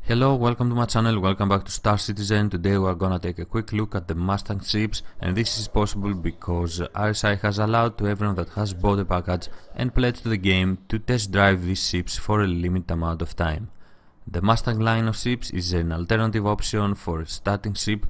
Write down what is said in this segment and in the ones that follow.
Hello, welcome to my channel, welcome back to Star Citizen. Today we are gonna take a quick look at the Mustang ships, and this is possible because RSI has allowed to everyone that has bought a package and pledged to the game to test drive these ships for a limited amount of time. The Mustang line of ships is an alternative option for a starting ship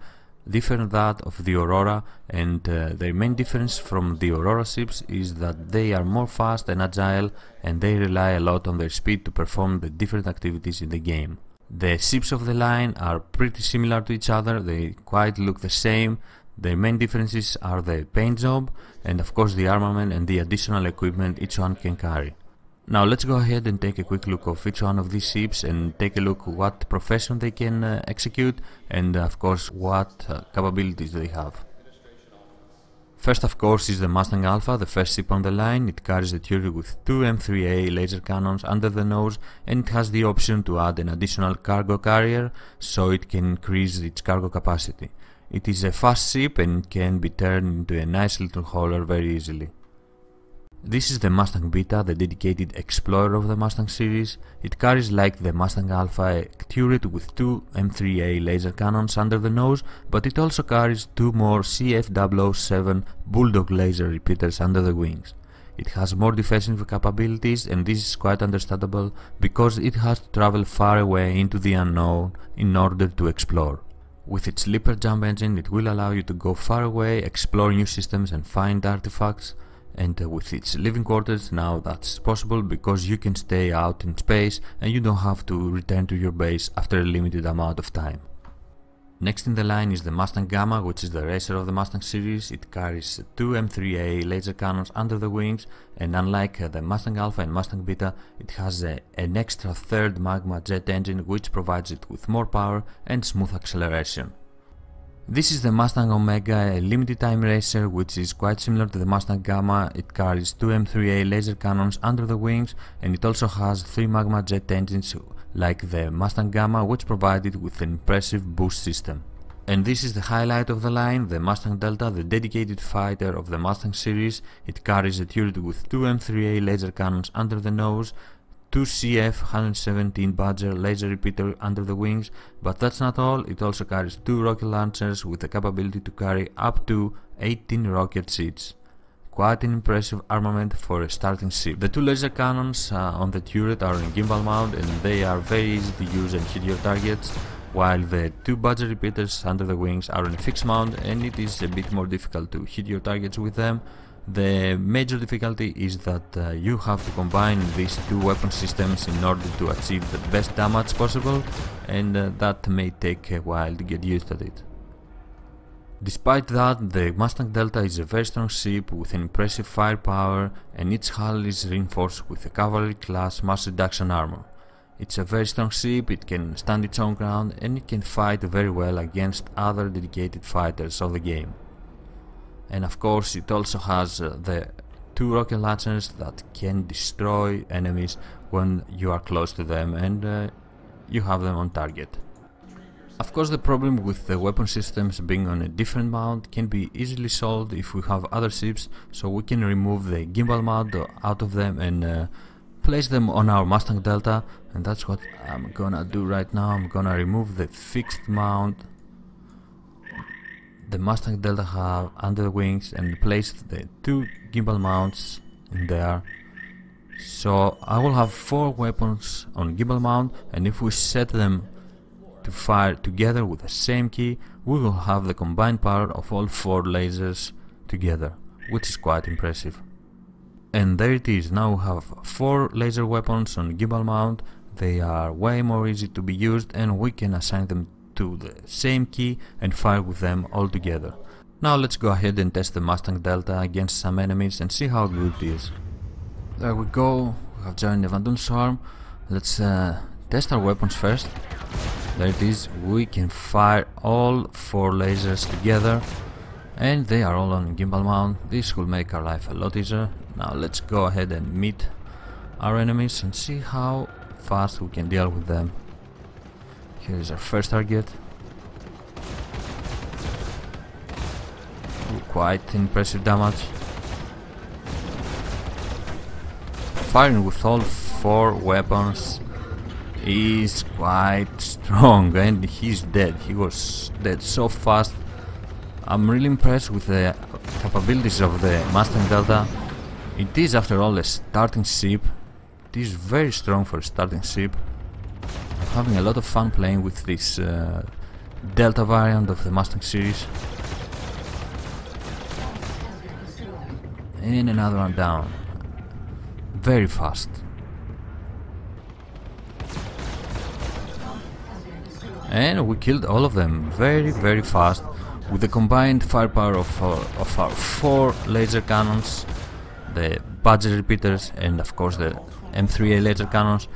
different that of the Aurora, and their main difference from the Aurora ships is that they are more fast and agile, and they rely a lot on their speed to perform the different activities in the game. The ships of the line are pretty similar to each other, they quite look the same. Their main differences are the paint job and of course the armament and the additional equipment each one can carry. Now let's go ahead and take a quick look of each one of these ships and take a look what profession they can execute and of course what capabilities they have. First of course is the Mustang Alpha, the first ship on the line. It carries a turret with two M3A laser cannons under the nose, and it has the option to add an additional cargo carrier so it can increase its cargo capacity. It is a fast ship and can be turned into a nice little hauler very easily. This is the Mustang Beta, the dedicated explorer of the Mustang series. It carries, like the Mustang Alpha, a turret with two M3A laser cannons under the nose, but it also carries two more CF007 Bulldog laser repeaters under the wings. It has more defensive capabilities, and this is quite understandable because it has to travel far away into the unknown in order to explore. With its Leaper jump engine, it will allow you to go far away, explore new systems and find artifacts. And with its living quarters, now that's possible because you can stay out in space and you don't have to return to your base after a limited amount of time. Next in the line is the Mustang Gamma, which is the racer of the Mustang series. It carries two M3A laser cannons under the wings, and unlike the Mustang Alpha and Mustang Beta, it has an extra third magma jet engine which provides it with more power and smooth acceleration. This is the Mustang Omega, a limited time racer which is quite similar to the Mustang Gamma. It carries two M3A laser cannons under the wings, and it also has three magma jet engines like the Mustang Gamma, which provide it with an impressive boost system. And this is the highlight of the line, the Mustang Delta, the dedicated fighter of the Mustang series. It carries a turret with two M3A laser cannons under the nose, two CF117 Badger laser repeater under the wings, but that's not all. It also carries two rocket launchers with the capability to carry up to 18 rocket seats. Quite an impressive armament for a starting ship. The two laser cannons on the turret are in gimbal mount, and they are very easy to use and hit your targets, while the two Badger repeaters under the wings are in a fixed mount, and it is a bit more difficult to hit your targets with them. The major difficulty is that you have to combine these two weapon systems in order to achieve the best damage possible, and that may take a while to get used to it. Despite that, the Mustang Delta is a very strong ship with an impressive firepower, and its hull is reinforced with a cavalry class mass reduction armor. It's a very strong ship, it can stand its own ground, and it can fight very well against other dedicated fighters of the game. And of course it also has the two rocket launchers that can destroy enemies when you are close to them and you have them on target. Of course, the problem with the weapon systems being on a different mount can be easily solved if we have other ships, so we can remove the gimbal mount out of them and place them on our Mustang Delta, and that's what I'm gonna do right now. I'm gonna remove the fixed mount the Mustang Delta have under the wings and place the two gimbal mounts in there. So I will have four weapons on gimbal mount, and if we set them to fire together with the same key, we will have the combined power of all four lasers together, which is quite impressive. And there it is, now we have four laser weapons on gimbal mount. They are way more easy to be used, and we can assign them to the same key and fire with them all together. Now let's go ahead and test the Mustang Delta against some enemies and see how good it is. There we go, we have joined the Vandal Swarm. Let's test our weapons first. There it is, we can fire all four lasers together, and they are all on gimbal mount. This will make our life a lot easier. Now let's go ahead and meet our enemies and see how fast we can deal with them. Here is our first target. Quite impressive damage. Firing with all four weapons is quite strong, and he's dead. He was dead so fast. I'm really impressed with the capabilities of the Mustang Delta. It is, after all, a starting ship. It is very strong for a starting ship. I'm having a lot of fun playing with this Delta variant of the Mustang series. And another one down. Very fast. And we killed all of them very, very fast with the combined firepower of our 4 laser cannons, the Badger repeaters, and of course the M3A laser cannons.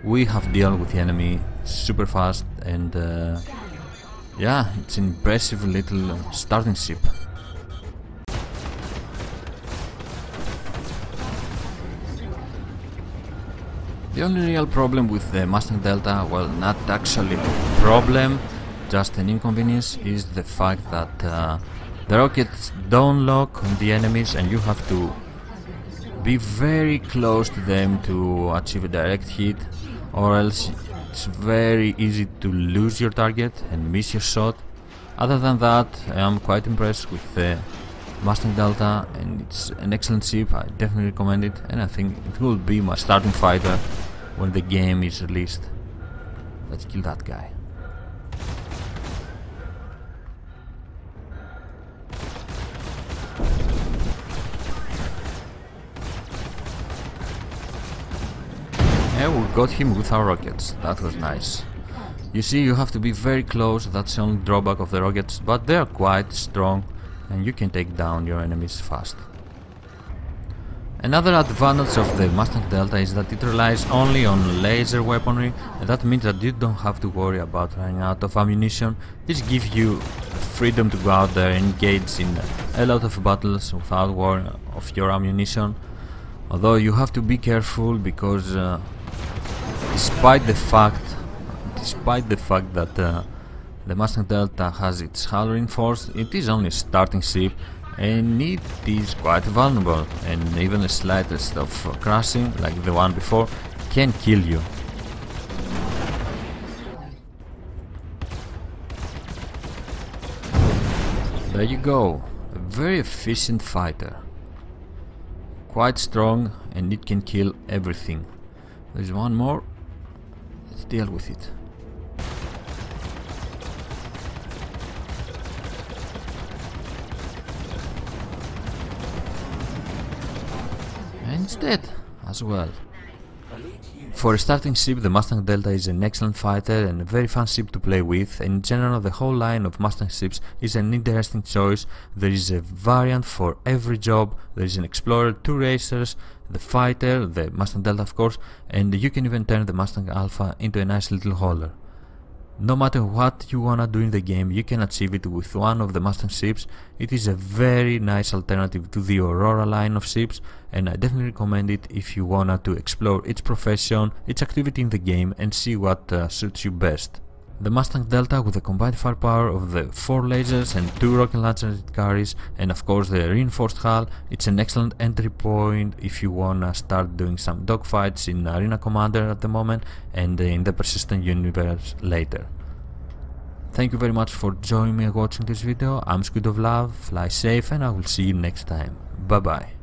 We have dealt with the enemy super fast, and yeah, it's an impressive little starting ship. The only real problem with the Mustang Delta, well, not actually a problem, just an inconvenience, is the fact that the rockets don't lock on the enemies and you have to be very close to them to achieve a direct hit, or else it's very easy to lose your target and miss your shot. Other than that, I'm quite impressed with the Mustang Delta, and it's an excellent ship. I definitely recommend it, and I think it will be my starting fighter when the game is released. Let's kill that guy. Yeah, we got him with our rockets. That was nice. You see, you have to be very close. That's the only drawback of the rockets, but they are quite strong and you can take down your enemies fast. Another advantage of the Mustang Delta is that it relies only on laser weaponry, and that means that you don't have to worry about running out of ammunition. This gives you freedom to go out there and engage in a lot of battles without worrying of your ammunition. Although you have to be careful, because despite the fact that the Mustang Delta has its hull reinforced, it is only a starting ship and it is quite vulnerable, and even the slightest of crashing, like the one before, can kill you. There you go, a very efficient fighter, quite strong, and it can kill everything. There's one more, let's deal with it. And it's dead as well. For a starting ship, the Mustang Delta is an excellent fighter and a very fun ship to play with, and in general the whole line of Mustang ships is an interesting choice. There is a variant for every job. There is an Explorer, 2 racers, the fighter, the Mustang Delta of course, and you can even turn the Mustang Alpha into a nice little hauler. No matter what you wanna do in the game, you can achieve it with one of the Mustang ships. It is a very nice alternative to the Aurora line of ships, and I definitely recommend it if you wanna to explore its profession, its activity in the game, and see what suits you best. The Mustang Delta, with the combined firepower of the 4 lasers and 2 rocket launchers it carries, and of course the reinforced hull, it's an excellent entry point if you wanna start doing some dogfights in Arena Commander at the moment and in the Persistent universe later. Thank you very much for joining me and watching this video. I'm Squid of Love, fly safe, and I will see you next time. Bye bye.